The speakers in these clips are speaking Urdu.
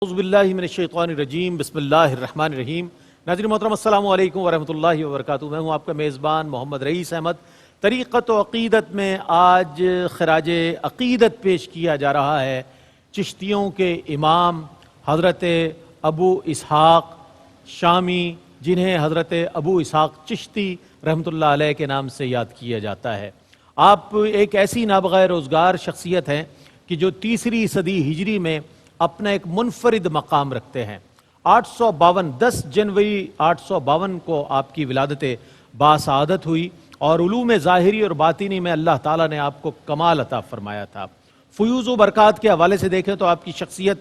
اعوذ باللہ من الشیطان الرجیم بسم اللہ الرحمن الرحیم۔ ناظرین محترم السلام علیکم ورحمۃ اللہ وبرکاتہ۔ میں ہوں آپ کا میزبان محمد رئیس احمد۔ طریقت و عقیدت میں آج خراج عقیدت پیش کیا جا رہا ہے چشتیوں کے امام حضرت ابو اسحاق شامی، جنہیں حضرت ابو اسحاق چشتی رحمۃ اللہ علیہ کے نام سے یاد کیا جاتا ہے۔ آپ ایک ایسی نابغہ روزگار شخصیت ہیں کہ جو تیسری صدی ہجری میں اپنا ایک منفرد مقام رکھتے ہیں۔ 10 جنوری 852 کو آپ کی ولادت باسعادت ہوئی اور علوم ظاہری اور باطنی میں اللہ تعالیٰ نے آپ کو کمال عطا فرمایا تھا۔ فیوز و برکات کے حوالے سے دیکھیں تو آپ کی شخصیت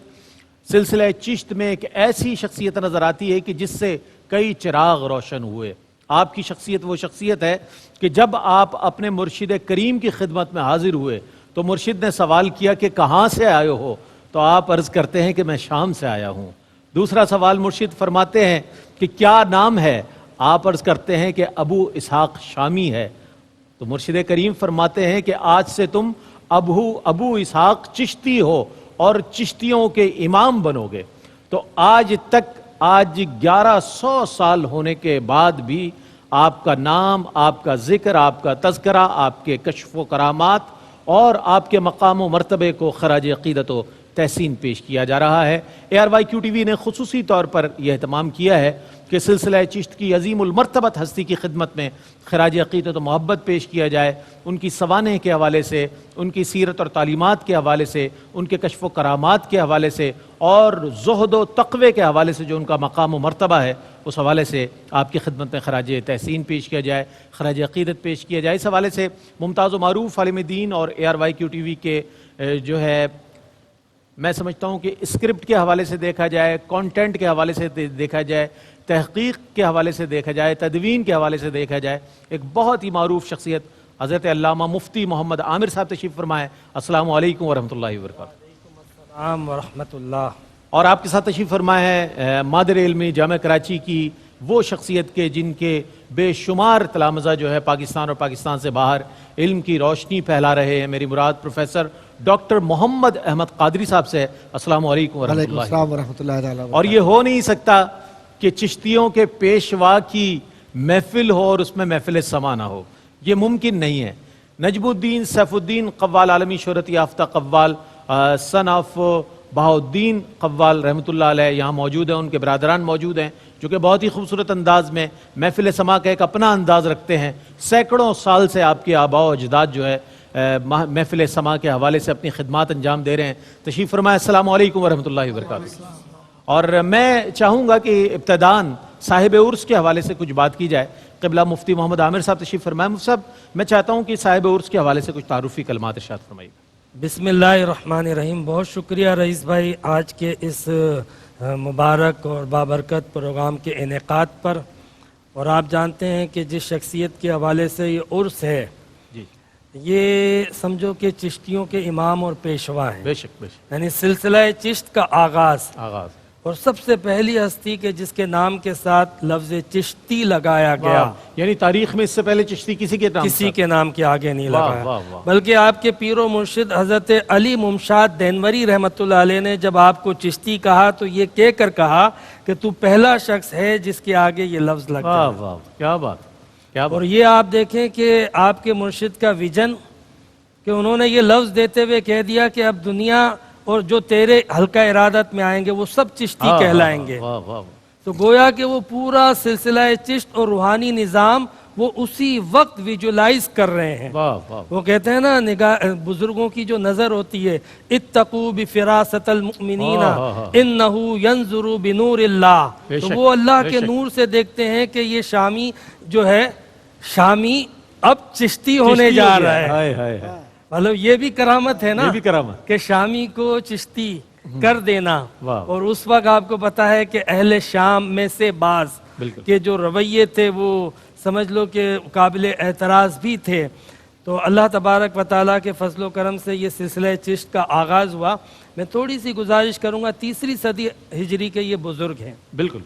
سلسلہ چشت میں ایک ایسی شخصیت نظر آتی ہے کہ جس سے کئی چراغ روشن ہوئے۔ آپ کی شخصیت وہ شخصیت ہے کہ جب آپ اپنے مرشد کریم کی خدمت میں حاضر ہوئے تو مرشد نے سوال کیا کہ کہاں سے آئے ہو؟ تو آپ عرض کرتے ہیں کہ میں شام سے آیا ہوں۔ دوسرا سوال مرشد فرماتے ہیں کہ کیا نام ہے؟ آپ عرض کرتے ہیں کہ ابو اسحاق شامی ہے۔ تو مرشد کریم فرماتے ہیں کہ آج سے تم ابو اسحاق چشتی ہو اور چشتیوں کے امام بنو گے۔ تو آج 1100 سال ہونے کے بعد بھی آپ کا نام، آپ کا ذکر، آپ کا تذکرہ، آپ کے کشف و کرامات اور آپ کے مقام و مرتبے کو خراج عقیدت و تحسین پیش کیا جا رہا ہے۔ ARYQ-TV نے خصوصی طور پر یہ اہتمام کیا ہے کہ سلسلہ چشت کی عظیم المرتبت ہستی کی خدمت میں خراج عقیدت و محبت پیش کیا جائے، ان کی سوانح کے حوالے سے، ان کی سیرت اور تعلیمات کے حوالے سے، ان کے کشف و کرامات کے حوالے سے اور زہد و تقوی کے حوالے سے جو ان کا مقام و مرتبہ ہے، اس حوالے سے آپ کی خدمت میں خراج تحسین پیش کیا جائے، خراج عقیدت پیش کیا جائے۔ اس حوالے سے ممتاز و معروف عالم دین اور ARYQ-TV کے جو ہے میں سمجھتا ہوں کہ اسکرپٹ کے حوالے سے دیکھا جائے، کانٹینٹ کے حوالے سے دیکھا جائے، تحقیق کے حوالے سے دیکھا جائے، تدوین کے حوالے سے دیکھا جائے، ایک بہت ہی معروف شخصیت حضرت علامہ مفتی محمد عامر صاحب تشریف فرمائے۔ السلام علیکم ورحمۃ اللہ وبرکاتہ۔ السلام ورحمۃ اللہ۔ اور آپ کے ساتھ تشریف فرمائے ہیں مادر علمی جامعہ کراچی کی وہ شخصیت کے جن کے بے شمار تلامذہ جو ہے پاکستان اور پاکستان سے باہر علم کی روشنی پھیلا رہے ہیں۔ میری مراد پروفیسر ڈاکٹر محمد احمد قادری صاحب سے۔ السلام علیکم ورحمۃ اللہ۔ اور یہ ہو نہیں سکتا کہ چشتیوں کے پیشوا کی محفل ہو اور اس میں محفل سما نہ ہو، یہ ممکن نہیں ہے۔ نجم الدین سیف الدین قوال، عالمی شہرت یافتہ قوال، سن آف بہاؤالدین قوال رحمۃ اللہ علیہ یہاں موجود ہیں، ان کے برادران موجود ہیں جو کہ بہت ہی خوبصورت انداز میں محفل سما کا ایک اپنا انداز رکھتے ہیں۔ سینکڑوں سال سے آپ کے آباء و اجداد جو ہے محفل سما کے حوالے سے اپنی خدمات انجام دے رہے ہیں۔ تشریف فرمائے۔ السلام علیکم ورحمۃ اللہ وبرکاتہ۔ اور میں چاہوں گا کہ ابتداً صاحب عرس کے حوالے سے کچھ بات کی جائے۔ قبلہ مفتی محمد عامر صاحب تشریف فرمائے۔ مفتی صاحب میں چاہتا ہوں کہ صاحب عرس کے حوالے سے کچھ تعارفی کلمات ارشاد فرمائیے۔ بسم اللہ الرحمن الرحیم۔ بہت شکریہ رئیس بھائی آج کے اس مبارک اور بابرکت پروگرام کے انعقاد پر۔ اور آپ جانتے ہیں کہ جس شخصیت کے حوالے سے یہ عرس ہے جی، یہ سمجھو کہ چشتیوں کے امام اور پیشوا ہیں، بے شک بے شک، یعنی سلسلہ چشت کا آغاز اور سب سے پہلی ہستی کے جس کے نام کے ساتھ لفظ چشتی لگایا گیا، یعنی تاریخ میں اس سے پہلے چشتی کسی کے نام کے آگے نہیں واہ لگایا، واہ واہ۔ بلکہ آپ کے پیر و مرشد حضرت علی ممشاد دینوری رحمۃ اللہ علیہ نے جب آپ کو چشتی کہا تو یہ کہہ کر کہا کہ تو پہلا شخص ہے جس کے آگے یہ لفظ لگتا ہے۔ واہ واہ، کیا بات کیا بات۔ اور یہ آپ دیکھیں کہ آپ کے مرشد کا ویژن کہ انہوں نے یہ لفظ دیتے ہوئے کہہ دیا کہ اب دنیا اور جو تیرے حلقہ ارادت میں آئیں گے وہ سب چشتی کہلائیں گے۔ واہ واہ، تو گویا کہ وہ پورا سلسلہ چشت اور روحانی نظام وہ اسی وقت ویژولائز کر رہے ہیں۔ واہ واہ، وہ کہتے ہیں نا نگاہ بزرگوں کی جو نظر ہوتی ہے، اتقوا بفراست المؤمنین انہ ینظر بنور اللہ، تو وہ اللہ کے نور سے دیکھتے ہیں کہ یہ شامی جو ہے شامی اب چشتی ہونے جا رہا ہے۔ مطلب یہ بھی کرامت ہے نا، یہ بھی کرامت کہ شامی کو چشتی کر دینا۔ اور اس وقت آپ کو پتا ہے کہ اہل شام میں سے بعض کے جو رویے تھے وہ سمجھ لو کہ قابل اعتراض بھی تھے۔ تو اللہ تبارک و تعالیٰ کے فضل و کرم سے یہ سلسلہ چشت کا آغاز ہوا۔ میں تھوڑی سی گزارش کروں گا، تیسری صدی ہجری کے یہ بزرگ ہیں، بالکل،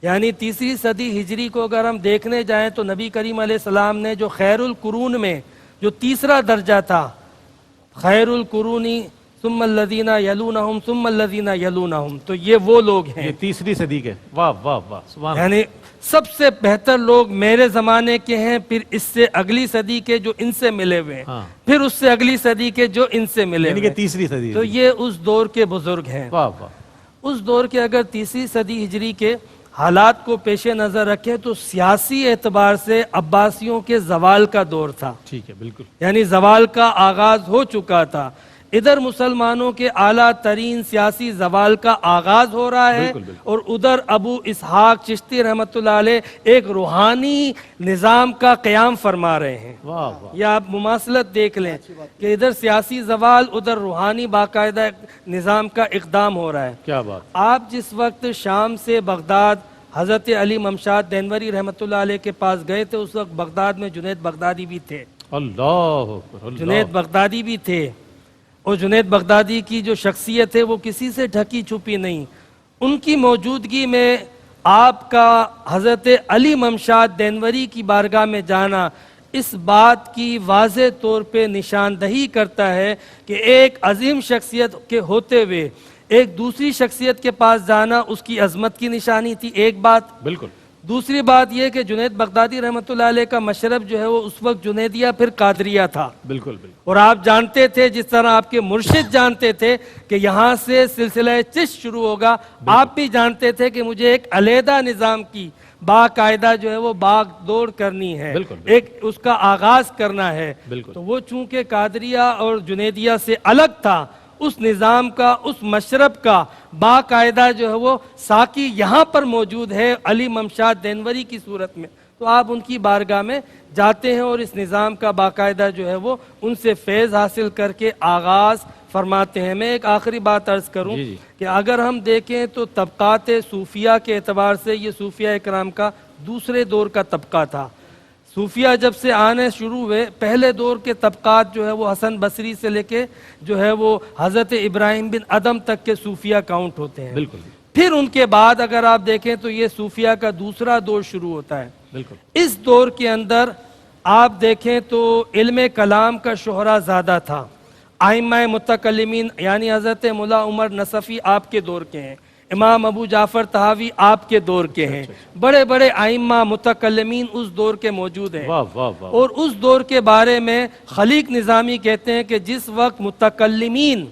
یعنی تیسری صدی ہجری کو اگر ہم دیکھنے جائیں تو نبی کریم علیہ السلام نے جو خیر القرون میں جو تیسرا درجہ تھا، خیر القرونی ثم الذین یلونہم ثم الذین یلونہم، تو یہ وہ لوگ ہیں، یہ تیسری صدی کے، واہ واہ واہ، سبحان اللہ۔ یعنی سب سے بہتر لوگ میرے زمانے کے ہیں، پھر اس سے اگلی صدی کے جو ان سے ملے ہوئے ہیں، ہاں۔ پھر اس سے اگلی صدی کے جو ان سے ملے یعنی ہوئے کہ تیسری صدی، ہیں، تو یہ اس دور کے بزرگ ہیں۔ واہ واہ، اس دور کے اگر تیسری صدی ہجری کے حالات کو پیش نظر رکھیں تو سیاسی اعتبار سے عباسیوں کے زوال کا دور تھا، ٹھیک ہے، بالکل یعنی زوال کا آغاز ہو چکا تھا۔ ادھر مسلمانوں کے اعلیٰ ترین سیاسی زوال کا آغاز ہو رہا ہے، بالکل، بالکل۔ اور ادھر ابو اسحاق چشتی رحمۃ اللہ علیہ ایک روحانی نظام کا قیام فرما رہے ہیں۔ واہ واہ، یا آپ مماثلت دیکھ لیں کہ ادھر سیاسی زوال، ادھر روحانی باقاعدہ نظام کا اقدام ہو رہا ہے۔ کیا بات، آپ جس وقت شام سے بغداد حضرت علی ممشاد دینوری رحمۃ اللہ علیہ کے پاس گئے تھے، اس وقت بغداد میں جنید بغدادی بھی تھے، اللہ اکبر، اللہ، جنید بغدادی بھی تھے، اور جنید بغدادی کی جو شخصیت ہے وہ کسی سے ڈھکی چھپی نہیں۔ ان کی موجودگی میں آپ کا حضرت علی ممشاد دینوری کی بارگاہ میں جانا اس بات کی واضح طور پہ نشاندہی کرتا ہے کہ ایک عظیم شخصیت کے ہوتے ہوئے ایک دوسری شخصیت کے پاس جانا اس کی عظمت کی نشانی تھی، ایک بات۔ بالکل، دوسری بات یہ کہ جنید بغدادی رحمۃ اللہ علیہ کا مشرب جو ہے وہ اس وقت جنیدیہ پھر قادریہ تھا، بالکل، بالکل، اور آپ جانتے تھے، جس طرح آپ کے مرشد جانتے تھے کہ یہاں سے سلسلہ چشت شروع ہوگا، آپ بھی جانتے تھے کہ مجھے ایک علیحدہ نظام کی باقاعدہ جو ہے وہ باغ دوڑ کرنی ہے، بالکل، ایک اس کا آغاز کرنا ہے۔ بالکل، تو وہ چونکہ قادریہ اور جنیدیہ سے الگ تھا، اس نظام کا، اس مشرب کا باقاعدہ جو ہے وہ ساقی یہاں پر موجود ہے علی ممشاد دینوری کی صورت میں، تو آپ ان کی بارگاہ میں جاتے ہیں اور اس نظام کا باقاعدہ جو ہے وہ ان سے فیض حاصل کر کے آغاز فرماتے ہیں۔ میں ایک آخری بات عرض کروں جی جی، کہ اگر ہم دیکھیں تو طبقات صوفیہ کے اعتبار سے یہ صوفیہ اکرام کا دوسرے دور کا طبقہ تھا۔ صوفیہ جب سے آنے شروع ہوئے، پہلے دور کے طبقات جو ہے وہ حسن بصری سے لے کے جو ہے وہ حضرت ابراہیم بن ادم تک کے صوفیہ کاؤنٹ ہوتے ہیں۔ بالکل، پھر ان کے بعد اگر آپ دیکھیں تو یہ صوفیہ کا دوسرا دور شروع ہوتا ہے۔ بالکل، اس دور کے اندر آپ دیکھیں تو علم کلام کا شہرہ زیادہ تھا۔ ائمہ متکلمین یعنی حضرت مولا عمر نصفی آپ کے دور کے ہیں، امام ابو جعفر طحاوی آپ کے دور کے ہیں، بڑے بڑے ائمہ متکلمین اس دور کے موجود ہیں۔ واہ واہ واہ، اور اس دور کے بارے میں خلیق نظامی کہتے ہیں کہ جس وقت متکلمین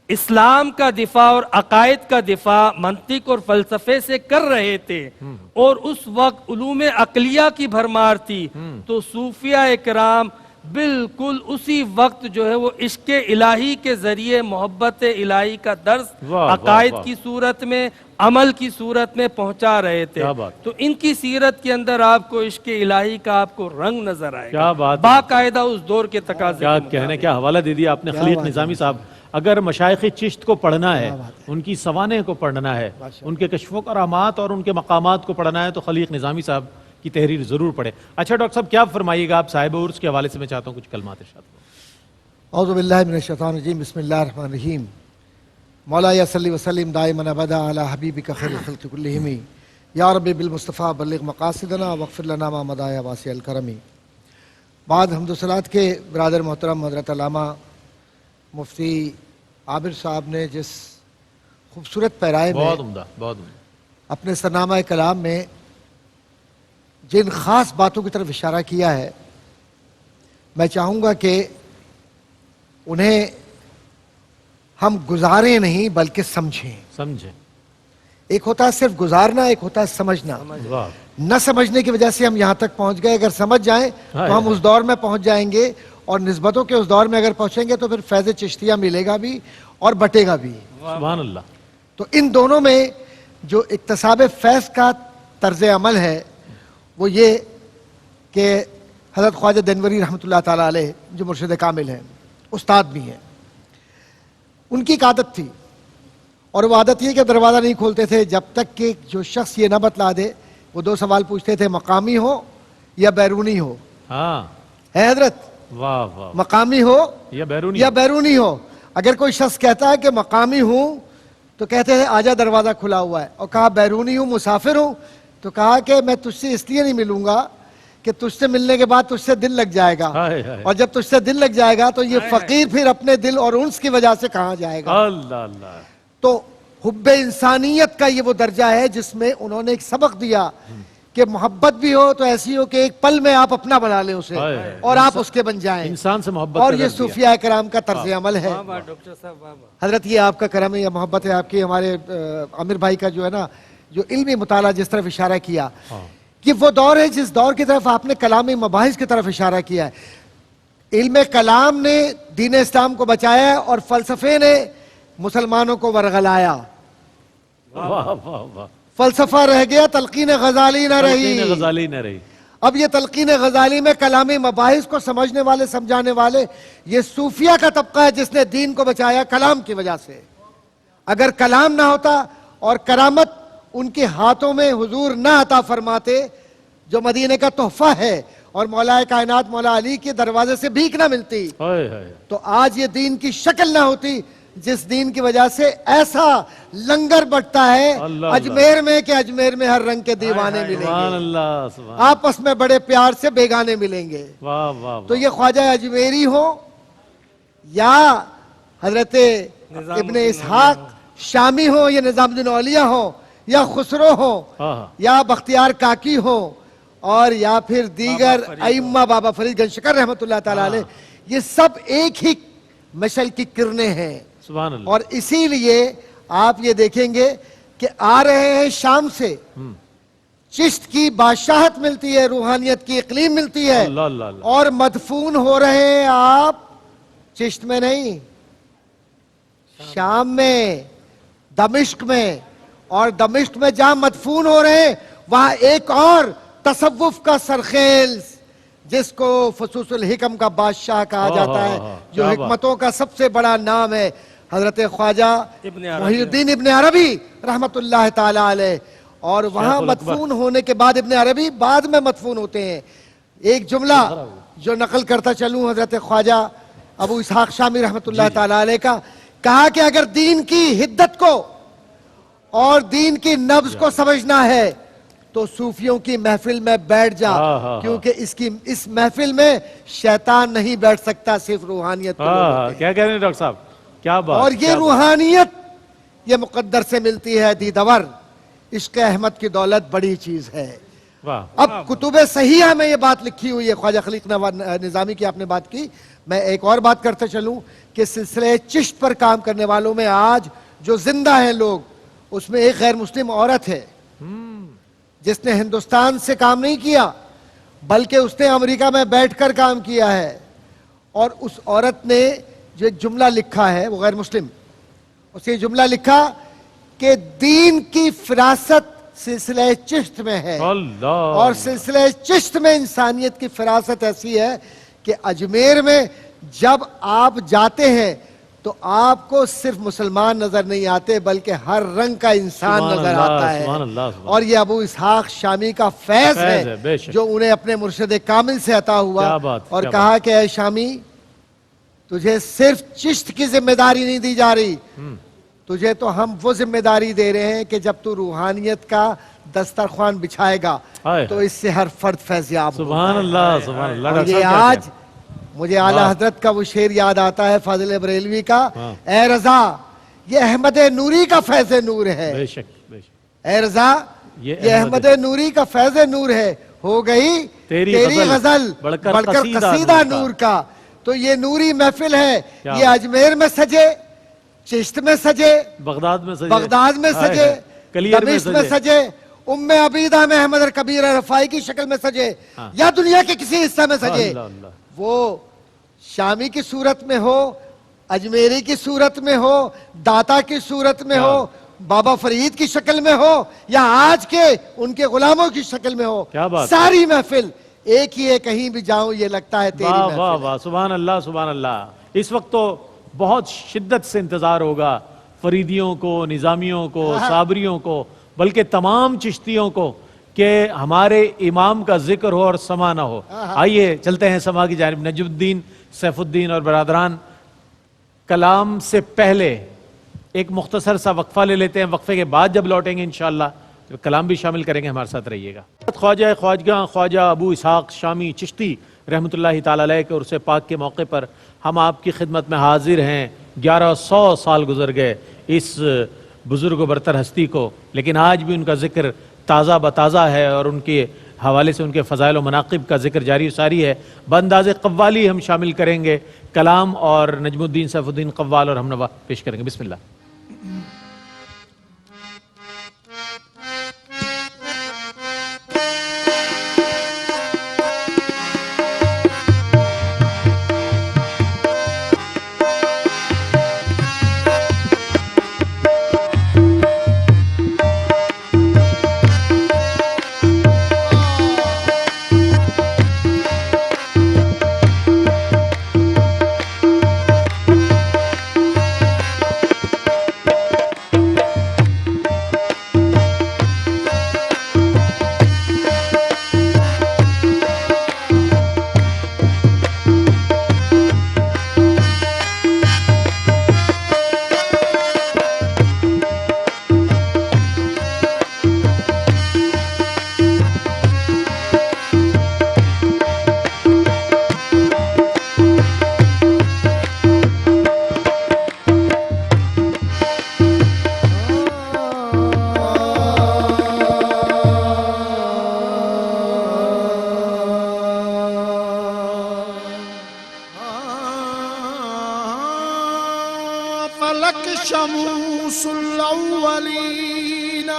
اسلام کا دفاع اور عقائد کا دفاع منطق اور فلسفے سے کر رہے تھے اور اس وقت علوم عقلیہ کی بھرمار تھی، تو صوفیہ اکرام بالکل اسی وقت جو ہے وہ عشق الہی کے ذریعے محبت الہی کا درس واہ عقائد واہ، کی صورت میں، عمل کی صورت میں پہنچا رہے تھے۔ کیا بات، تو ان کی سیرت کے اندر آپ کو عشق الہی کا آپ کو رنگ نظر آئے کیا گا، بات ہے، باقاعدہ اس دور کے تقاضے کیا کے کہنا، مطابق۔ کیا حوالہ دے دیا آپ نے خلیق نظامی صاحب۔ اگر مشائخ چشت کو پڑھنا ہے، ان کی سوانح کو پڑھنا ہے، ان کے کشف و کرامات اور ان کے مقامات کو پڑھنا ہے، تو خلیق نظامی صاحب کی تحریر ضرور پڑھیں۔ اچھا ڈاکٹر صاحب کیا فرمائیے گا آپ صاحب عرس کے حوالے سے؟ میں چاہتا ہوں کچھ کلمات ارشاد فرمائیں۔ اعوذ باللہ من الشیطان الرجیم، بسم اللہ الرحمن الرحیم۔ مولا یا صلی وسلم دائما ابدا علی حبیبک خیر الخلق کلہم، یا رب بالمصطفیٰ بلغ مقاصدنا واغفر لنا ما مضى یا واسع الکرم۔ بعد حمد و صلات کے برادر محترم حضرت علامہ مفتی عابر صاحب نے جس خوبصورت پیرائے میں بہت عمدہ، بہت عمدہ، اپنے سرنامہ کلام میں جن خاص باتوں کی طرف اشارہ کیا ہے، میں چاہوں گا کہ انہیں ہم گزاریں نہیں بلکہ سمجھیں۔ سمجھیں، ایک ہوتا ہے صرف گزارنا، ایک ہوتا ہے سمجھنا۔ واہ، نہ سمجھنے کی وجہ سے ہم یہاں تک پہنچ گئے، اگر سمجھ جائیں تو ہم اس دور میں پہنچ جائیں گے، اور نسبتوں کے اس دور میں اگر پہنچیں گے تو پھر فیض چشتیہ ملے گا بھی اور بٹے گا بھی۔ سبحان اللہ، تو ان دونوں میں جو اکتساب فیض کا طرز عمل ہے وہ یہ کہ حضرت خواجہ دینوری رحمۃ اللہ تعالیٰ علیہ جو مرشد کامل ہیں، استاد بھی ہیں، ان کی ایک عادت تھی، اور وہ عادت یہ کہ دروازہ نہیں کھولتے تھے جب تک کہ جو شخص یہ نہ بتلا دے۔ وہ دو سوال پوچھتے تھے، مقامی ہو یا بیرونی ہو؟ ہاں، ہے حضرت، واہ واہ، مقامی ہو یا بیرونی، یا بیرونی ہو؟ اگر کوئی شخص کہتا ہے کہ مقامی ہوں تو کہتے ہیں آجا دروازہ کھلا ہوا ہے، اور کہا بیرونی ہوں، مسافر ہوں، تو کہا کہ میں تجھ سے اس لیے نہیں ملوں گا کہ تجھ سے ملنے کے بعد تجھ سے دل لگ جائے گا، ہائے ہائے۔ اور جب تجھ سے دل لگ جائے گا تو یہ فقیر پھر اپنے دل اور انس کی وجہ سے کہاں جائے گا؟ اللہ اللہ۔ تو حب انسانیت کا یہ وہ درجہ ہے جس میں انہوں نے ایک سبق دیا کہ محبت بھی ہو تو ایسی ہو کہ ایک پل میں آپ اپنا بنا لیں اسے اور آپ اس کے بن جائیں، انسان سے محبت اور کا یہ درد دیا۔ صوفیاء کرام کا طرز عمل ہے۔ واہ واہ ڈاکٹر صاحب، واہ واہ۔ حضرت یہ آپ کا کرم ہے یا محبت ہے آپ کی، ہمارے عامر بھائی کا جو ہے نا جو علمی مطالعہ جس طرف اشارہ کیا، کہ وہ دور ہے جس دور کی طرف آپ نے کلامی مباحث کی طرف اشارہ کیا ہے۔ علم کلام نے دین اسلام کو بچایا اور فلسفے نے مسلمانوں کو ورغلایا۔ واہ واہ واہ۔ فلسفہ رہ گیا، تلقین غزالی نہ رہی۔ تلقین غزالی نہ رہی۔ اب یہ تلقین غزالی میں کلامی مباحث کو سمجھنے والے سمجھانے والے یہ صوفیہ کا طبقہ ہے جس نے دین کو بچایا کلام کی وجہ سے۔ اگر کلام نہ ہوتا اور کرامت ان کے ہاتھوں میں حضور نہ عطا فرماتے جو مدینے کا تحفہ ہے، اور مولا کائنات مولا علی کے دروازے سے بھیک نہ ملتی، ہائے ہائے۔ تو آج یہ دین کی شکل نہ ہوتی جس دین کی وجہ سے ایسا لنگر بٹتا ہے اللہ اجمیر میں کہ اجمیر میں ہر رنگ کے دیوانے ملیں سبحان گے، اللہ سبحان۔ آپس میں بڑے پیار سے بیگانے ملیں گے۔ واہ واہ تو واہ۔ یہ خواجہ اجمیری ہو یا حضرت ابن اسحاق شامی ہو، یا نظام الدین اولیاء ہو، یا خسرو ہو، ہاں۔ یا بختیار کاکی ہو، اور یا پھر دیگر ائمہ، بابا فرید گنج شکر رحمۃ اللہ تعالی علیہ، یہ سب ایک ہی مشل کی کرنیں ہیں۔ سبحان اللہ۔ اور اسی لیے آپ یہ دیکھیں گے کہ آ رہے ہیں شام سے، چشت کی بادشاہت ملتی ہے، روحانیت کی اقلیم ملتی ہے، اللہ اللہ اللہ۔ اور مدفون ہو رہے ہیں آپ چشت میں نہیں، شام میں، دمشق میں، اور دمشق میں جہاں مدفون ہو رہے ہیں وہاں ایک اور تصوف کا سرخیل جس کو فصوص الحکم کا بادشاہ کہا جاتا ہے، جو حکمتوں کا سب سے بڑا نام ہے، حضرت خواجہ محی الدین ابن عربی رحمت اللہ تعالی علیہ۔ اور وہاں مدفون ہونے کے بعد ابن عربی بعد میں مدفون ہوتے ہیں۔ ایک جملہ جو نقل کرتا چلوں حضرت خواجہ ابو اسحاق شامی رحمت اللہ تعالی علیہ کا، کہا کہ اگر دین کی حدت کو اور دین کی نبض کو سمجھنا ہے تو صوفیوں کی محفل میں بیٹھ جا، کیونکہ اس محفل میں شیطان نہیں بیٹھ سکتا، صرف روحانیت کو لوگ ہوتے ہیں۔ کیا کہہ رہے ہیں ڈاکٹر صاحب؟ کیا بات۔ اور یہ روحانیت یہ مقدر سے ملتی ہے دیدور، عشق احمد کی دولت بڑی چیز ہے۔ واہ۔ اب کتب صحیحہ میں یہ بات لکھی ہوئی ہے، خواجہ خلیق نظامی کی آپ نے بات کی، میں ایک اور بات کرتے چلوں کہ سلسلے چشت پر کام کرنے والوں میں آج جو زندہ ہیں لوگ، اس میں ایک غیر مسلم عورت ہے جس نے ہندوستان سے کام نہیں کیا بلکہ اس نے امریکہ میں بیٹھ کر کام کیا ہے، اور اس عورت نے جو ایک جملہ لکھا ہے، وہ غیر مسلم، اس نے جملہ لکھا کہ دین کی فراست سلسلہ چشت میں ہے، اللہ۔ اور سلسلہ چشت میں انسانیت کی فراست ایسی ہے کہ اجمیر میں جب آپ جاتے ہیں تو آپ کو صرف مسلمان نظر نہیں آتے بلکہ ہر رنگ کا انسان نظر آتا ہے، اور یہ ابو اسحاق شامی کا فیض ہے جو انہیں اپنے مرشد کامل سے عطا ہوا، اور کہا کہ اے شامی تجھے صرف چشت کی ذمہ داری نہیں دی جا رہی، تجھے تو ہم وہ ذمہ داری دے رہے ہیں کہ جب تو روحانیت کا دسترخوان بچھائے گا تو اس سے ہر فرد فیضیاب ہوگا۔ سبحان اللہ سبحان اللہ۔ اور یہ آج مجھے اعلیٰ حضرت کا وہ شعر یاد آتا ہے فاضل بریلوی کا، اے رضا یہ احمد نوری کا فیض نور ہے، بے شک بے شک۔ اے رضا یہ احمد نوری کا فیض نور ہے، ہو گئی تیری غزل بڑھ کر قصیدہ نور کا۔ تو یہ نوری محفل ہے، یہ اجمیر میں سجے، چشت میں سجے، بغداد میں سجے، دمشق میں سجے، ام عبیدہ میں احمد کبیر رفائی کی شکل میں سجے، یا دنیا کے کسی حصہ میں سجے، وہ شامی کی صورت میں ہو، اجمیری کی صورت میں ہو، داتا کی صورت میں ہو، بابا فرید کی شکل میں ہو، یا آج کے ان کے غلاموں کی شکل میں ہو، ساری محفل ایک ہی ہے، کہیں بھی جاؤں یہ لگتا ہے تیری محفل ہے۔ واہ واہ سبحان اللہ سبحان اللہ۔ اس وقت تو بہت شدت سے انتظار ہوگا فریدیوں کو، نظامیوں کو، صابریوں کو، بلکہ تمام چشتیوں کو کہ ہمارے امام کا ذکر ہو اور سما نہ ہو۔ آئیے چلتے ہیں سما کی جانب۔ نجم الدین، سیف الدین اور برادران، کلام سے پہلے ایک مختصر سا وقفہ لے لیتے ہیں، وقفے کے بعد جب لوٹیں گے انشاءاللہ کلام بھی شامل کریں گے، ہمارے ساتھ رہیے گا۔ خواجہ خواجگاں خواجہ ابو اسحاق شامی چشتی رحمۃ اللہ تعالیٰ علیہ کے عرص پاک کے موقع پر ہم آپ کی خدمت میں حاضر ہیں۔ 1100 سال گزر گئے اس بزرگ و برتر ہستی کو، لیکن آج بھی ان کا ذکر تازہ بتازہ ہے اور ان کے حوالے سے ان کے فضائل و مناقب کا ذکر جاری و ساری ہے۔ بانداز قوالی ہم شامل کریں گے، کلام اور نجم الدین سیف الدین قوال اور ہمنوا پیش کریں گے۔ بسم اللہ۔ شموس الأولين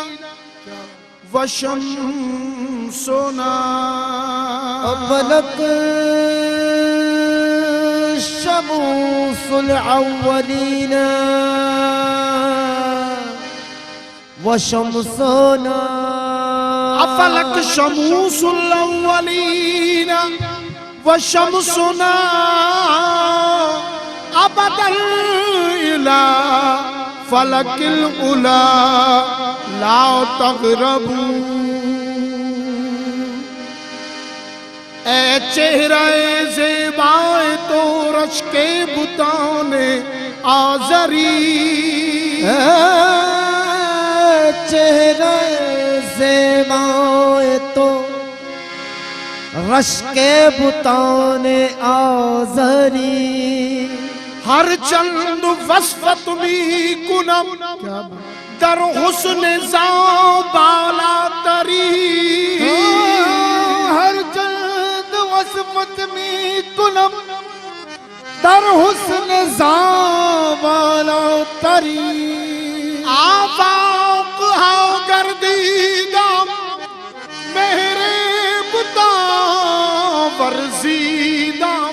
وشمسنا فلك شموس الأولين وشمسنا أفلك شموس الأولين وشمسنا أبدا إلى فلك الأولى لا تغربوا اے چہرہ زیبائے تو رش کے بتان آزری چہرہ زیبائے تو رش کے بتان آزری ہر چند وصفت بھی کنم در حسن زابالا تری ہر چند وصفت میں کنم در حسن زابالا تری آفاق ہاں گردیدم میرے بتا ورزیدم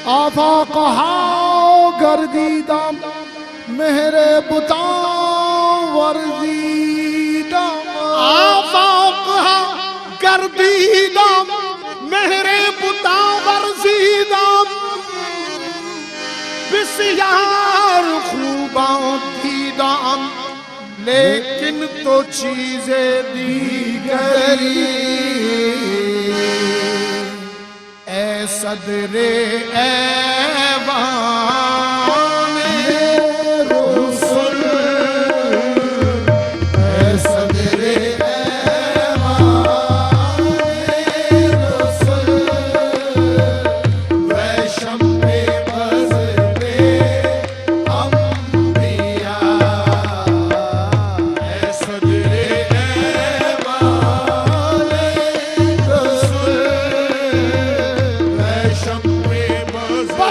آفاق ہاں گردیدم میرے بتا ورزیدم آفاق ہاں گردیدم میرے بتا ورزیدم بسیار خوباں دیدم لیکن تو چیزیں دیگری اے صدر ایوان رسول اے صدر ایوان رسول ویشم پہ بز پہ انبیاء اے صدر ایوان رسول ویشم پہ بز پہ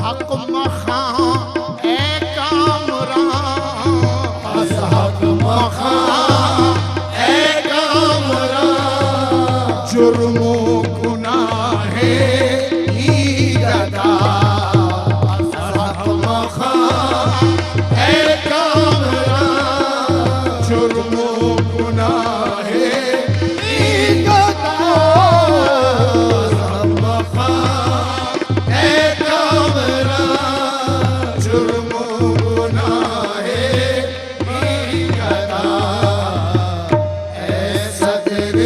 حق مخاں اے کامراں از حق مخواں اے کامراں جرم و گناہ ہی گدا از حق مخواں اے کامراں جرم و گناہ ہی گدا از حق مخواں اے کامراں جرم و گناہ ہی گدا اے صدر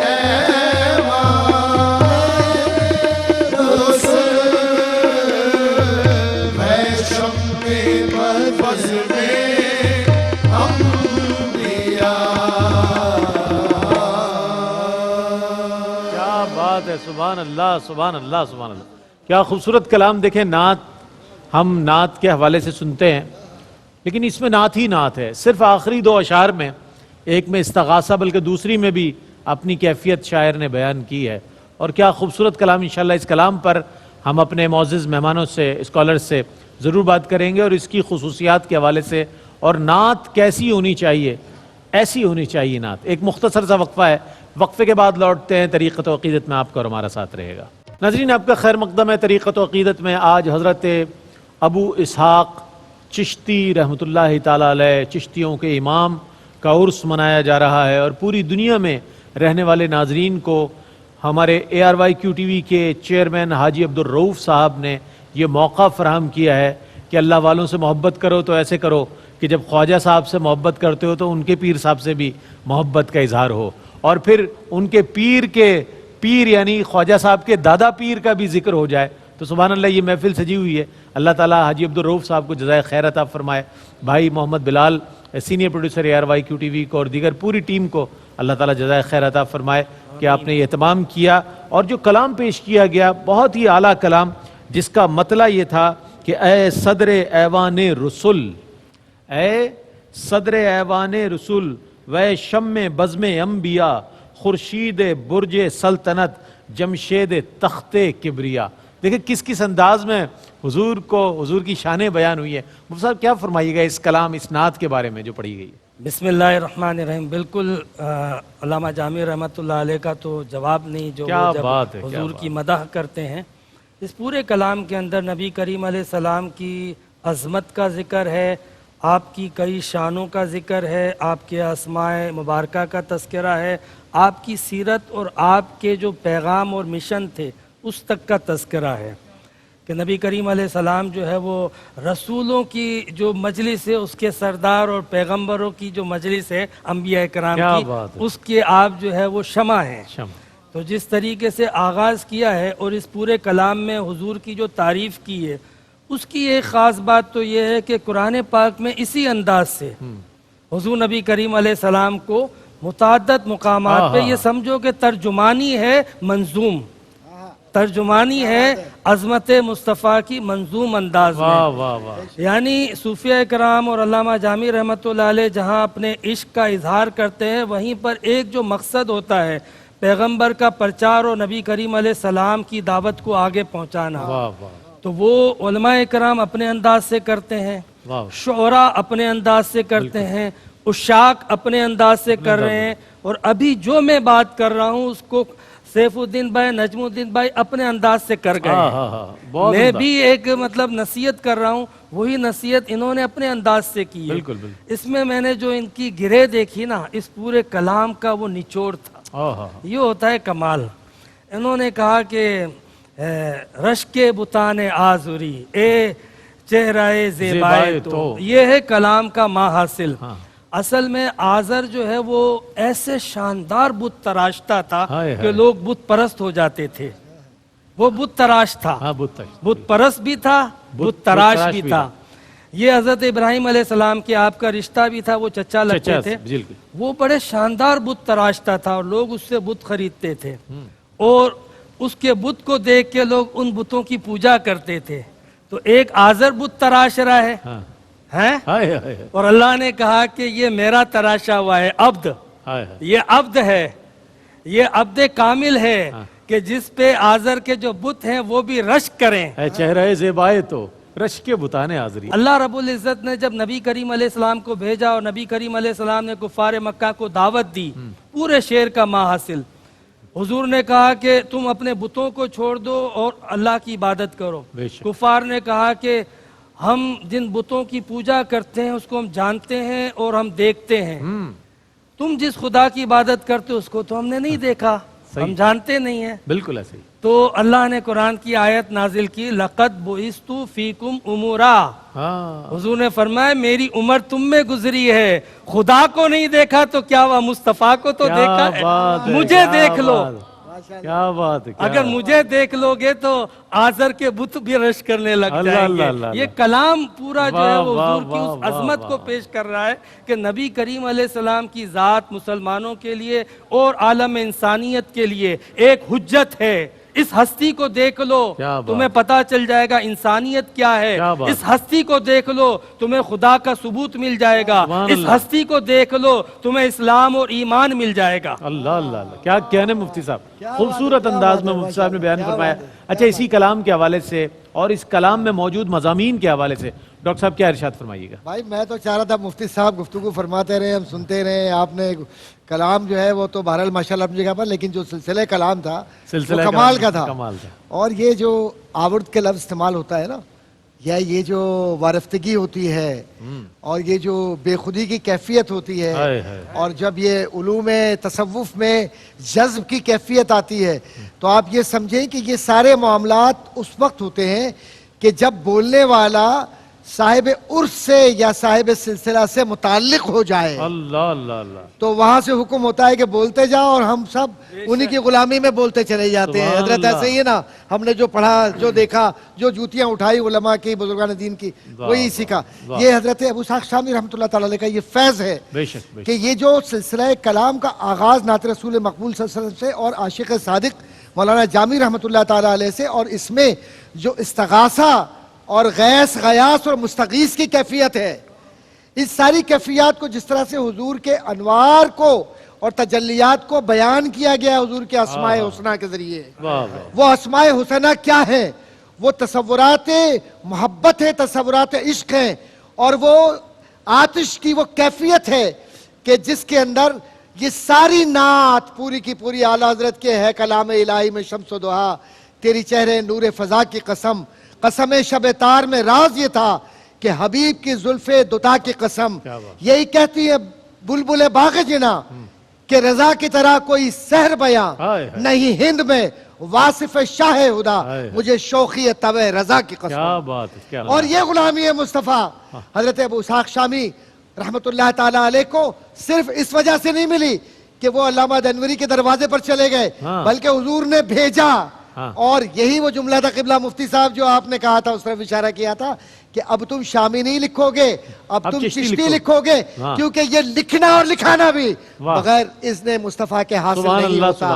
ایوان رسل میں شمع بز میں انبیاء کیا بات ہے، سبحان اللہ سبحان اللہ سبحان اللہ، کیا خوبصورت کلام. دیکھیں نعت ہم نعت کے حوالے سے سنتے ہیں، لیکن اس میں نعت ہی نعت ہے. صرف آخری دو اشعار میں، ایک میں استغاثہ بلکہ دوسری میں بھی اپنی کیفیت شاعر نے بیان کی ہے. اور کیا خوبصورت کلام. انشاءاللہ اس کلام پر ہم اپنے معزز مہمانوں سے، اسکالرز سے ضرور بات کریں گے، اور اس کی خصوصیات کے حوالے سے، اور نعت کیسی ہونی چاہیے، ایسی ہونی چاہیے نعت. ایک مختصر سا وقفہ ہے، وقفے کے بعد لوٹتے ہیں. طریقت و عقیدت میں آپ کا اور ہمارا ساتھ رہے گا. ناظرین آپ کا خیر مقدم ہے. طریقت و عقیدت میں آج حضرت ابو اسحاق چشتی رحمۃ اللہ تعالیٰ علیہ، چشتیوں کے امام کا عرس منایا جا رہا ہے، اور پوری دنیا میں رہنے والے ناظرین کو ہمارے ARYQ-TV کے چیئرمین حاجی عبدالرؤوف صاحب نے یہ موقع فراہم کیا ہے کہ اللہ والوں سے محبت کرو تو ایسے کرو کہ جب خواجہ صاحب سے محبت کرتے ہو تو ان کے پیر صاحب سے بھی محبت کا اظہار ہو، اور پھر ان کے پیر یعنی خواجہ صاحب کے دادا پیر کا بھی ذکر ہو جائے تو سبحان اللہ. یہ محفل سجی ہوئی ہے. اللہ تعالیٰ حاجی عبدالرؤوف صاحب کو جزائے خیر عطا فرمائے. بھائی محمد بلال سینئر پروڈیوسر ARYQ-TV کو اور دیگر پوری ٹیم کو اللہ تعالیٰ جزائے خیر عطا فرمائے کہ آپ نے یہ اہتمام کیا. اور جو کلام پیش کیا گیا بہت ہی اعلیٰ کلام، جس کا مطلع یہ تھا کہ اے صدر ایوان رسول، اے صدر ایوان رسول و شمع بزم انبیاء، خورشید برج سلطنت جمشید تخت کبریا. دیکھیں کس کس انداز میں حضور کی شانیں بیان ہوئی ہیں. مفتی صاحب کیا فرمائیے گا اس کلام، اس نعت کے بارے میں جو پڑھی گئی ہے؟ بسم اللہ الرحمن الرحیم. بالکل علامہ جامی رحمۃ اللہ علیہ کا تو جواب نہیں جو کیا وہ جب بات ہے، کیا حضور بات کی مدح کرتے ہیں. اس پورے کلام کے اندر نبی کریم علیہ السلام کی عظمت کا ذکر ہے، آپ کی کئی شانوں کا ذکر ہے، آپ کے اسماء مبارکہ کا تذکرہ ہے، آپ کی سیرت اور آپ کے جو پیغام اور مشن تھے اس تک کا تذکرہ ہے کہ نبی کریم علیہ السلام جو ہے وہ رسولوں کی جو مجلس ہے اس کے سردار، اور پیغمبروں کی جو مجلس ہے انبیاء کرام کیا کی بات ہے. اس کے آپ جو ہے وہ شمع ہیں. شمع. تو جس طریقے سے آغاز کیا ہے اور اس پورے کلام میں حضور کی جو تعریف کی ہے، اس کی ایک خاص بات تو یہ ہے کہ قرآن پاک میں اسی انداز سے حضور نبی کریم علیہ السلام کو متعدد مقامات پہ یہ سمجھو کہ ترجمانی ہے منظوم، ترجمانی ہے عظمت مصطفیٰ کی منظوم انداز میں. واہ واہ واہ. یعنی صوفیہ کرام اور علامہ جامی رحمۃ اللہ علیہ جہاں اپنے عشق کا اظہار کرتے ہیں، وہیں پر ایک جو مقصد ہوتا ہے پیغمبر کا پرچار اور نبی کریم علیہ السلام کی دعوت کو آگے پہنچانا، واہ واہ. تو وہ علماء کرام اپنے انداز سے کرتے ہیں، واہ. شعراء اپنے انداز سے کرتے ہیں، عشاق اپنے انداز سے کر رہے ہیں، اور ابھی جو میں بات کر رہا ہوں اس کو سیف الدین بھائی، نجم الدین بھائی اپنے انداز سے کر گئے ہیں. میں بھی ایک مطلب نصیحت کر رہا ہوں، وہی نصیحت انہوں نے اپنے انداز سے کی ہے. بالکل بالکل. اس میں نے جو ان کی گرہ دیکھی نا، اس پورے کلام کا وہ نچوڑ تھا. یہ ہوتا ہے کمال. انہوں نے کہا کہ رشک بتان آزوری اے چہرہ زیبائے تو، یہ ہے کلام کا ما حاصل. اصل میں آزر جو ہے وہ ایسے شاندار بت تراشتا تھا کہ لوگ بت پرست ہو جاتے تھے. وہ بت تراش تھا، بت پرست بھی تھا، بت تراش بھی تھا. یہ حضرت ابراہیم علیہ السلام کے آپ کا رشتہ بھی تھا، وہ چچا لگتے تھے. وہ بڑے شاندار بت تراشتا تھا اور لوگ اس سے بت خریدتے تھے، اور اس کے بت کو دیکھ کے لوگ ان بتوں کی پوجا کرتے تھے. تو ایک آزر بت تراش رہا ہے، اور اللہ نے کہا کہ یہ میرا تراشا ہوا ہے عبد، یہ عبد ہے، یہ عبد کامل ہے کہ جس پہ آزر کے جو بت ہیں وہ بھی رشک کریں. اے چہرہ زیبائے تو رشک کے بتانے حاضری. اللہ رب العزت نے جب نبی کریم علیہ السلام کو بھیجا اور نبی کریم علیہ السلام نے کفار مکہ کو دعوت دی پورے شعر کا ماحصل، حضور نے کہا کہ تم اپنے بتوں کو چھوڑ دو اور اللہ کی عبادت کرو. بے شک. کفار نے کہا کہ ہم جن بتوں کی پوجا کرتے ہیں اس کو ہم جانتے ہیں اور ہم دیکھتے ہیں، تم جس خدا کی عبادت کرتے ہو اس کو تو ہم نے نہیں دیکھا، ہم جانتے نہیں ہیں. بالکل ایسے ہی. تو اللہ نے قرآن کی آیت نازل کی لقد بعثت فیکم امورا. ہاں حضور نے فرمایا میری عمر تم میں گزری ہے، خدا کو نہیں دیکھا تو کیا ہوا، مصطفیٰ کو تو دیکھا ہے. مجھے دیکھ لو. کیا بات ہے. اگر مجھے دیکھ لو گے تو آزر کے بت بھی رش کرنے لگ جائیں گے. یہ کلام پورا جو ہے وہ حضور کی اس عظمت کو پیش کر رہا ہے کہ نبی کریم علیہ السلام کی ذات مسلمانوں کے لیے اور عالم انسانیت کے لیے ایک حجت ہے. اس ہستی کو دیکھ لو تمہیں پتا چل جائے گا انسانیت کیا ہے. اس ہستی کو دیکھ لو تمہیں خدا کا ثبوت مل جائے گا. اس ہستی کو دیکھ لو تمہیں اسلام اور ایمان مل جائے گا. اللہ اللہ اللہ. کیا کہنے مفتی صاحب، خوبصورت انداز میں مفتی صاحب نے بیان فرمایا. اچھا اسی کلام کے حوالے سے اور اس کلام میں موجود مضامین کے حوالے سے ڈاکٹر صاحب کیا ارشاد فرمائیے گا؟ بھائی میں تو چاہ رہا تھا مفتی صاحب گفتگو فرماتے رہے، ہم سنتے رہے. آپ نے کلام جو ہے وہ تو بہرحال ماشاءاللہ اپنی جگہ پر، لیکن جو سلسلہ کلام تھا وہ کمال کا تھا. اور یہ جو آورد کے لفظ استعمال ہوتا ہے نا، یا یہ جو وارفتگی ہوتی ہے اور یہ جو بے خودی کی کیفیت ہوتی ہے، اور جب یہ علوم تصوف میں جذب کی کیفیت آتی ہے، تو آپ یہ سمجھیں کہ یہ سارے معاملات اس وقت ہوتے ہیں کہ جب بولنے والا صاحب عرص سے یا صاحب سلسلہ سے متعلق ہو جائے. اللہ اللہ اللہ. تو وہاں سے حکم ہوتا ہے کہ بولتے جاؤ اور ہم سب انہی کی غلامی میں بولتے چلے جاتے ہیں. حضرت ایسے ہی ہے نا، ہم نے جو پڑھا، جو دیکھا، جو جوتیاں اٹھائی علماء کی، بزرگان دین کی، وہی سیکھا. یہ حضرت ابو اسحاق شامی رحمۃ اللہ تعالی علیہ کا یہ فیض ہے کہ یہ جو سلسلہ کلام کا آغاز نعت رسول مقبول صلی اللہ علیہ وسلم سے اور عاشق صادق مولانا جامی رحمۃ اللہ تعالی علیہ سے، اور اس میں جو استغاثہ اور غیث غیاث اور مستغیث کی کیفیت ہے، اس ساری کیفیات کو جس طرح سے حضور کے انوار کو اور تجلیات کو بیان کیا گیا حضور کے اسماء حسنہ کے ذریعے. وہ اسماء حسنہ کیا ہے؟ وہ تصورات محبت ہے، تصورات عشق ہیں، اور وہ آتش کی وہ کیفیت ہے کہ جس کے اندر یہ ساری نعت پوری کی پوری اعلیٰ حضرت کے ہے کلام الہی میں شمس و ضحیٰ تیری چہرے نور فضا کی قسم، قسم شب تار میں راز یہ تھا کہ حبیب کی زلف دوتا کی قسم. یہی کہتی ہے بلبل باغ جنا کہ رضا کی طرح کوئی سحر بیاں نہیں ہند میں واصف شاہ خدا، مجھے شوخی طبع رضا کی قسم. اور یہ غلامی مصطفیٰ حضرت ابو اسحاق شامی رحمت اللہ تعالی علیہ کو صرف اس وجہ سے نہیں ملی کہ وہ علامہ دنوری کے دروازے پر چلے گئے، بلکہ حضور نے بھیجا. اور یہی وہ جملہ تھا قبلہ مفتی صاحب جو آپ نے کہا تھا، اس طرف اشارہ کیا تھا کہ اب تم شامی نہیں لکھو گے، اب تم چشتی لکھو گے، کیونکہ یہ لکھنا اور لکھانا بھی بغیر اذن مصطفیٰ کے حاصل نہیں ہوتا.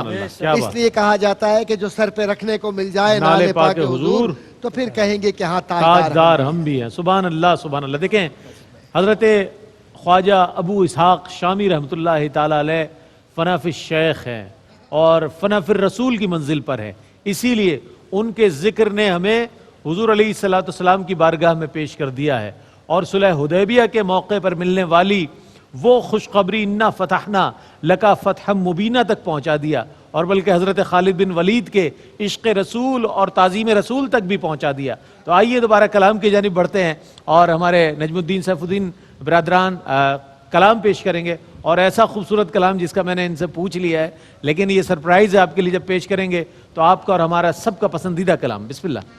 اس لیے کہا جاتا ہے کہ جو سر پہ رکھنے کو مل جائے نالے پاک حضور، تو پھر کہیں گے کہ ہاں تاجدار ہم بھی ہیں. سبحان اللہ سبحان اللہ. دیکھیں حضرت خواجہ ابو اسحاق شامی رحمۃ اللہ تعالی علیہ فنا فی الشیخ ہیں اور فنا فی الرسول کی منزل پر ہیں. اسی لیے ان کے ذکر نے ہمیں حضور علیہ السلام کی بارگاہ میں پیش کر دیا ہے، اور صلح حدیبیہ کے موقع پر ملنے والی وہ خوشخبری انا فتحنا لکا فتحا مبینہ تک پہنچا دیا، اور بلکہ حضرت خالد بن ولید کے عشق رسول اور تعظیم رسول تک بھی پہنچا دیا. تو آئیے دوبارہ کلام کی جانب بڑھتے ہیں اور ہمارے نجم الدین سیف الدین برادران کلام پیش کریں گے، اور ایسا خوبصورت کلام جس کا میں نے ان سے پوچھ لیا ہے، لیکن یہ سرپرائز ہے آپ کے لیے. جب پیش کریں گے تو آپ کا اور ہمارا سب کا پسندیدہ کلام. بسم اللہ.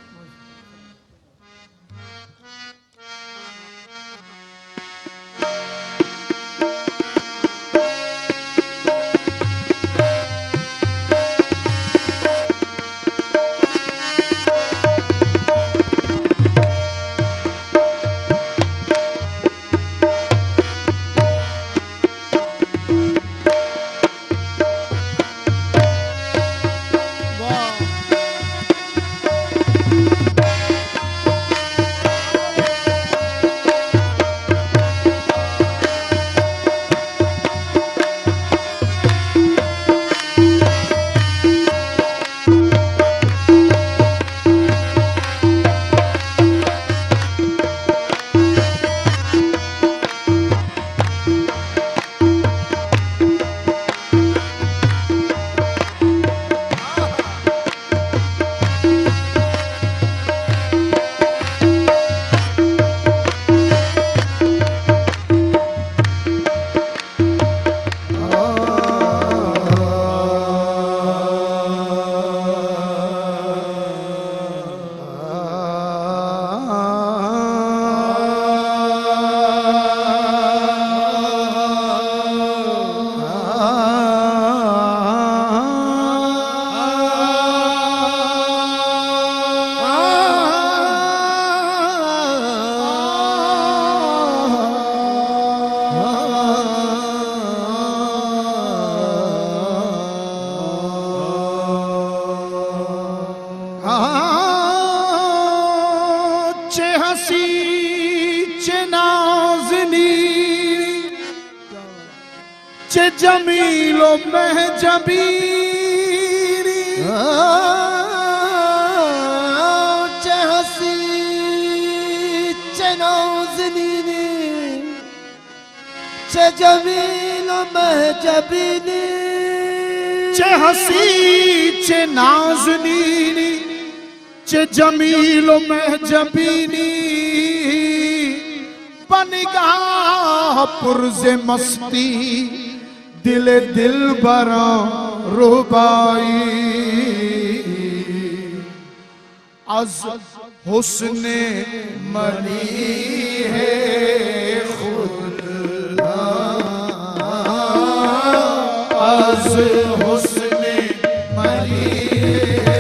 ہنسی چه نازنینی چه جمیل و مهجبینی چه حسی چه نازنینی چه جمیل و مهجبینی چه حسی چه نازنینی چه جمیل و مهجبینی بنگاه پرز مستی دل بران ربایی از حسن منی ہے خود از حسن منی ہے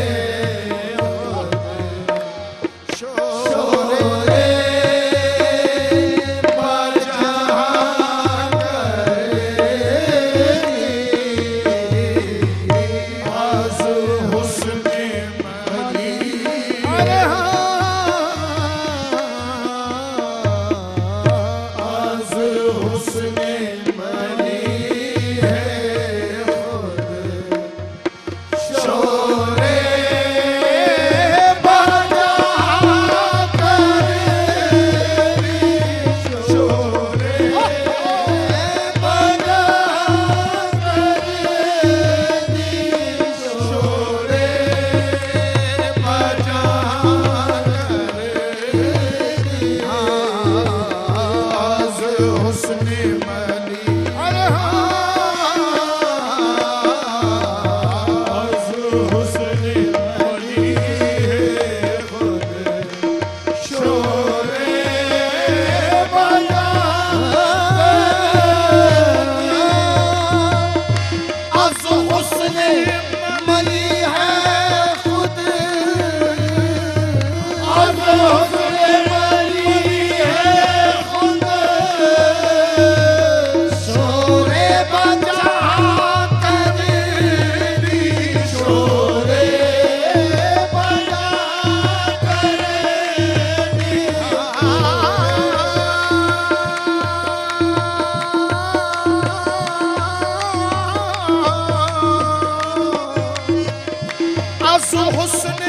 حسن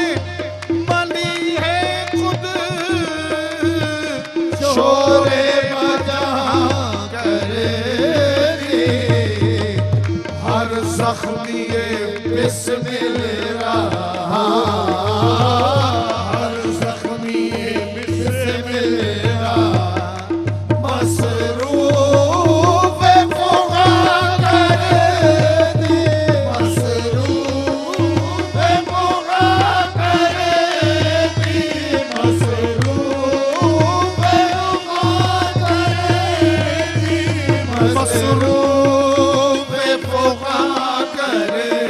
منی ہے خود شور بجا کرے ہر زخمی بسم اللہ ہر زخمی بسم اللہ مصروف فغا کرے مصروف فغا کرے مصروف فغا کرے مصروف فغا کرے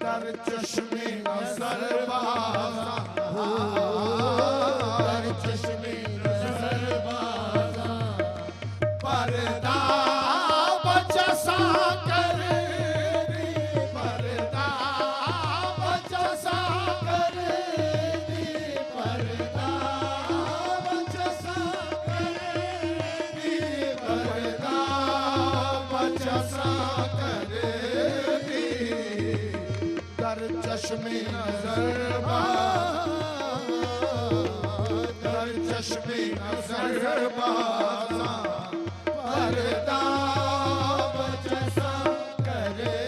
در چشم نظر بازا در چشم نظر بازا پردہ بچسا کرے دی پردہ بچسا کرے دی پردہ بچسا کرے دی پردہ بچسا کرے دی در چشم نظر در چشم نظر بازا پردہ بچسا کرے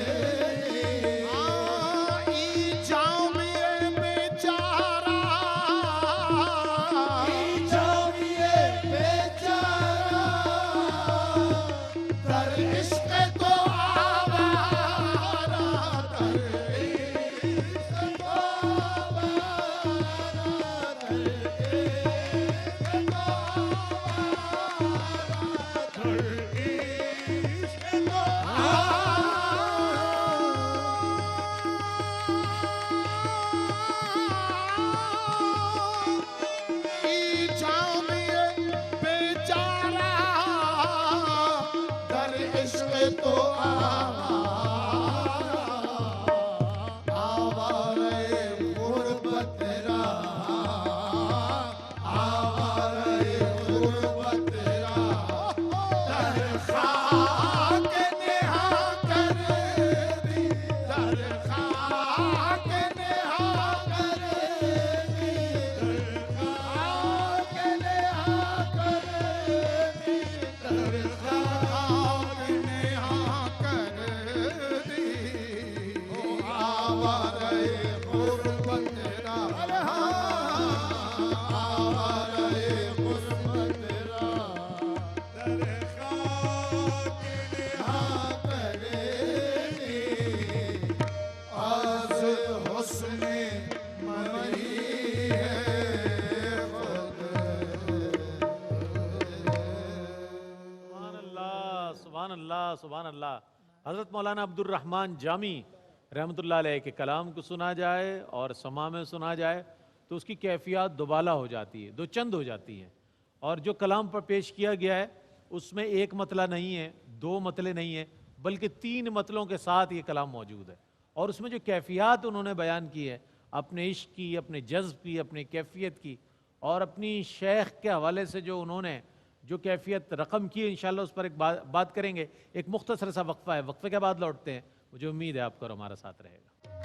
ای جامی بیچارہ ای جامی بیچارہ در عشق تو آوارہ در تو آوارے غربت را آوارے غربت را در خاک نہا کر دی در خاک نہا کر دی در خاک نہا کر دی در خاک نہا کر دی آوارے غربت را آوارے غربت را در خاک نہا کر دی از حسن منی ہے خود سبحان اللہ سبحان اللہ سبحان اللہ. حضرت مولانا عبد الرحمن جامی رحمۃ اللہ علیہ کے کلام کو سنا جائے اور سما میں سنا جائے تو اس کی کیفیات دوبالا ہو جاتی ہے، دو چند ہو جاتی ہیں. اور جو کلام پر پیش کیا گیا ہے اس میں ایک مطلع نہیں ہے، دو مطلع نہیں ہیں، بلکہ 3 مطلعوں کے ساتھ یہ کلام موجود ہے. اور اس میں جو کیفیات انہوں نے بیان کی ہے اپنے عشق کی، اپنے جذب کی، اپنی کیفیت کی، اور اپنی شیخ کے حوالے سے جو انہوں نے جو کیفیت رقم کی ہے، انشاءاللہ اس پر ایک بات کریں گے. ایک مختصر سا وقفہ ہے، وقفے کے بعد لوٹتے ہیں. مجھے امید ہے آپ کو ہمارا ساتھ رہے گا.